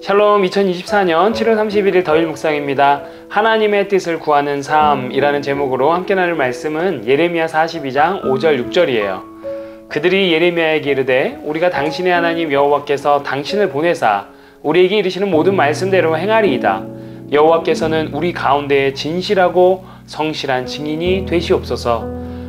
샬롬. 2024년 7월 31일 더일 묵상입니다. 하나님의 뜻을 구하는 삶이라는 제목으로 함께 나눌 말씀은 예레미야 42장 5절 6절이에요. 그들이 예레미야에게 이르되 우리가 당신의 하나님 여호와께서 당신을 보내사 우리에게 이르시는 모든 말씀대로 행하리이다. 여호와께서는 우리 가운데에 진실하고 성실한 증인이 되시옵소서.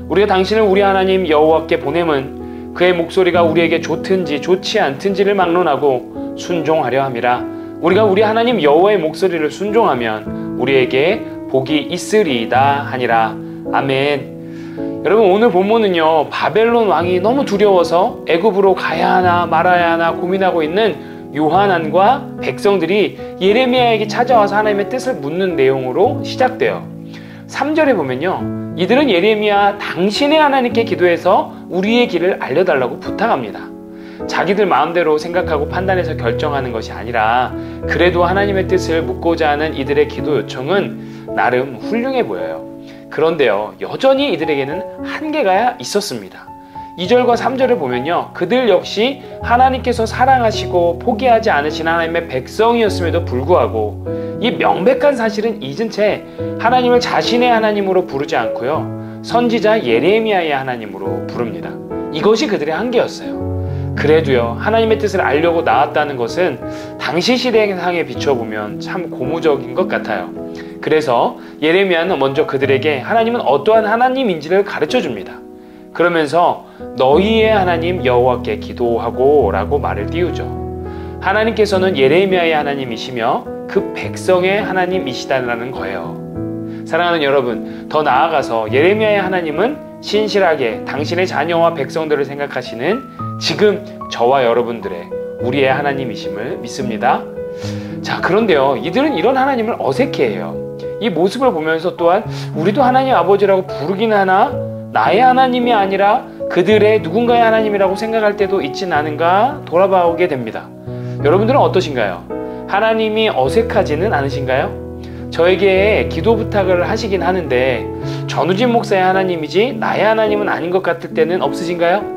우리가 당신을 우리 하나님 여호와께 보냄은 그의 목소리가 우리에게 좋든지 좋지 않든지를 막론하고 순종하려 함이라. 우리가 우리 하나님 여호와의 목소리를 순종하면 우리에게 복이 있으리이다 하니라. 아멘. 여러분, 오늘 본문은요, 바벨론 왕이 너무 두려워서 애굽으로 가야 하나 말아야 하나 고민하고 있는 요하난과 백성들이 예레미야에게 찾아와서 하나님의 뜻을 묻는 내용으로 시작돼요. 3절에 보면요, 이들은 예레미야 당신의 하나님께 기도해서 우리의 길을 알려달라고 부탁합니다. 자기들 마음대로 생각하고 판단해서 결정하는 것이 아니라 그래도 하나님의 뜻을 묻고자 하는 이들의 기도 요청은 나름 훌륭해 보여요. 그런데요, 여전히 이들에게는 한계가 있었습니다. 2절과 3절을 보면요, 그들 역시 하나님께서 사랑하시고 포기하지 않으신 하나님의 백성이었음에도 불구하고 이 명백한 사실은 잊은 채 하나님을 자신의 하나님으로 부르지 않고요, 선지자 예레미야의 하나님으로 부릅니다. 이것이 그들의 한계였어요. 그래도요, 하나님의 뜻을 알려고 나왔다는 것은 당시 시대상에 비춰보면 참 고무적인 것 같아요. 그래서 예레미야는 먼저 그들에게 하나님은 어떠한 하나님인지를 가르쳐줍니다. 그러면서 너희의 하나님 여호와께 기도하고 라고 말을 띄우죠. 하나님께서는 예레미야의 하나님이시며 그 백성의 하나님이시다는 거예요. 사랑하는 여러분, 더 나아가서 예레미야의 하나님은 신실하게 당신의 자녀와 백성들을 생각하시는 지금 저와 여러분들의 우리의 하나님이심을 믿습니다. 자, 그런데요, 이들은 이런 하나님을 어색해해요. 이 모습을 보면서 또한 우리도 하나님 아버지라고 부르긴 하나 나의 하나님이 아니라 그들의 누군가의 하나님이라고 생각할 때도 있진 않은가 돌아보게 됩니다. 여러분들은 어떠신가요? 하나님이 어색하지는 않으신가요? 저에게 기도 부탁을 하시긴 하는데 전우진 목사의 하나님이지 나의 하나님은 아닌 것 같을 때는 없으신가요?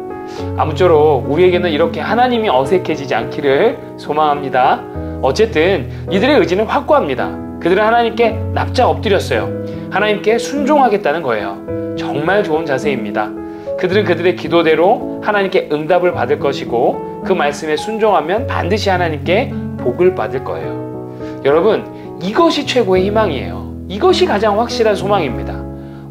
아무쪼록 우리에게는 이렇게 하나님이 어색해지지 않기를 소망합니다. 어쨌든 이들의 의지는 확고합니다. 그들은 하나님께 납작 엎드렸어요. 하나님께 순종하겠다는 거예요. 정말 좋은 자세입니다. 그들은 그들의 기도대로 하나님께 응답을 받을 것이고 그 말씀에 순종하면 반드시 하나님께 복을 받을 거예요. 여러분, 이것이 최고의 희망이에요. 이것이 가장 확실한 소망입니다.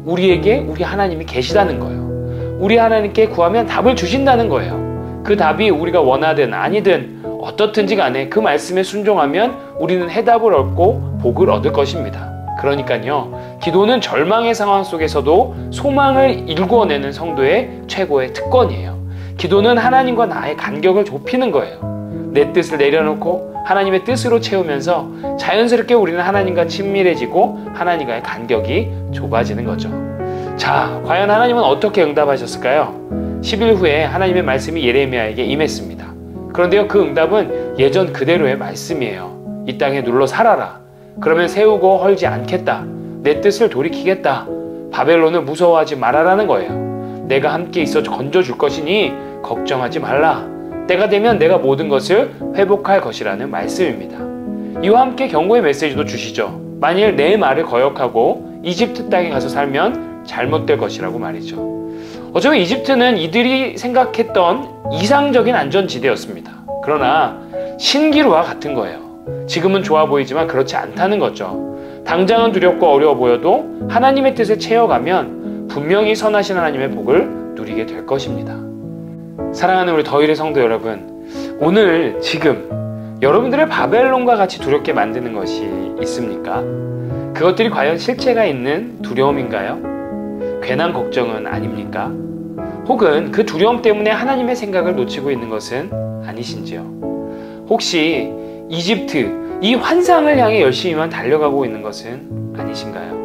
우리에게 우리 하나님이 계시다는 거예요. 우리 하나님께 구하면 답을 주신다는 거예요. 그 답이 우리가 원하든 아니든 어떻든지 간에 그 말씀에 순종하면 우리는 해답을 얻고 복을 얻을 것입니다. 그러니까요, 기도는 절망의 상황 속에서도 소망을 일구어내는 성도의 최고의 특권이에요. 기도는 하나님과 나의 간격을 좁히는 거예요. 내 뜻을 내려놓고 하나님의 뜻으로 채우면서 자연스럽게 우리는 하나님과 친밀해지고 하나님과의 간격이 좁아지는 거죠. 자, 과연 하나님은 어떻게 응답하셨을까요? 10일 후에 하나님의 말씀이 예레미야에게 임했습니다. 그런데요, 그 응답은 예전 그대로의 말씀이에요. 이 땅에 눌러 살아라. 그러면 세우고 헐지 않겠다. 내 뜻을 돌이키겠다. 바벨론을 무서워하지 말아라는 거예요. 내가 함께 있어 건져줄 것이니 걱정하지 말라. 때가 되면 내가 모든 것을 회복할 것이라는 말씀입니다. 이와 함께 경고의 메시지도 주시죠. 만일 내 말을 거역하고 이집트 땅에 가서 살면 잘못될 것이라고 말이죠. 어쩌면 이집트는 이들이 생각했던 이상적인 안전지대였습니다. 그러나 신기루와 같은 거예요. 지금은 좋아 보이지만 그렇지 않다는 거죠. 당장은 두렵고 어려워 보여도 하나님의 뜻에 채워가면 분명히 선하신 하나님의 복을 누리게 될 것입니다. 사랑하는 우리 더일의 성도 여러분, 오늘 지금 여러분들의 바벨론과 같이 두렵게 만드는 것이 있습니까? 그것들이 과연 실체가 있는 두려움인가요? 괜한 걱정은 아닙니까? 혹은 그 두려움 때문에 하나님의 생각을 놓치고 있는 것은 아니신지요? 혹시 이집트, 이 환상을 향해 열심히만 달려가고 있는 것은 아니신가요?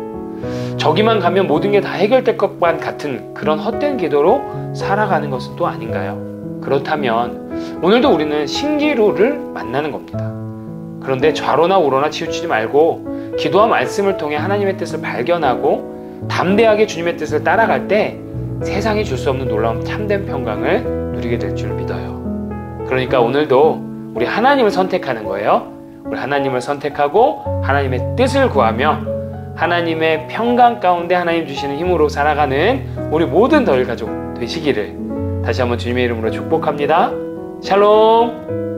저기만 가면 모든 게 다 해결될 것만 같은 그런 헛된 기도로 살아가는 것은 또 아닌가요? 그렇다면 오늘도 우리는 신기루를 만나는 겁니다. 그런데 좌로나 우로나 치우치지 말고 기도와 말씀을 통해 하나님의 뜻을 발견하고 담대하게 주님의 뜻을 따라갈 때 세상이 줄 수 없는 놀라운 참된 평강을 누리게 될 줄 믿어요. 그러니까 오늘도 우리 하나님을 선택하는 거예요. 우리 하나님을 선택하고 하나님의 뜻을 구하며 하나님의 평강 가운데 하나님 주시는 힘으로 살아가는 우리 모든 더일 가족 되시기를 다시 한번 주님의 이름으로 축복합니다. 샬롬.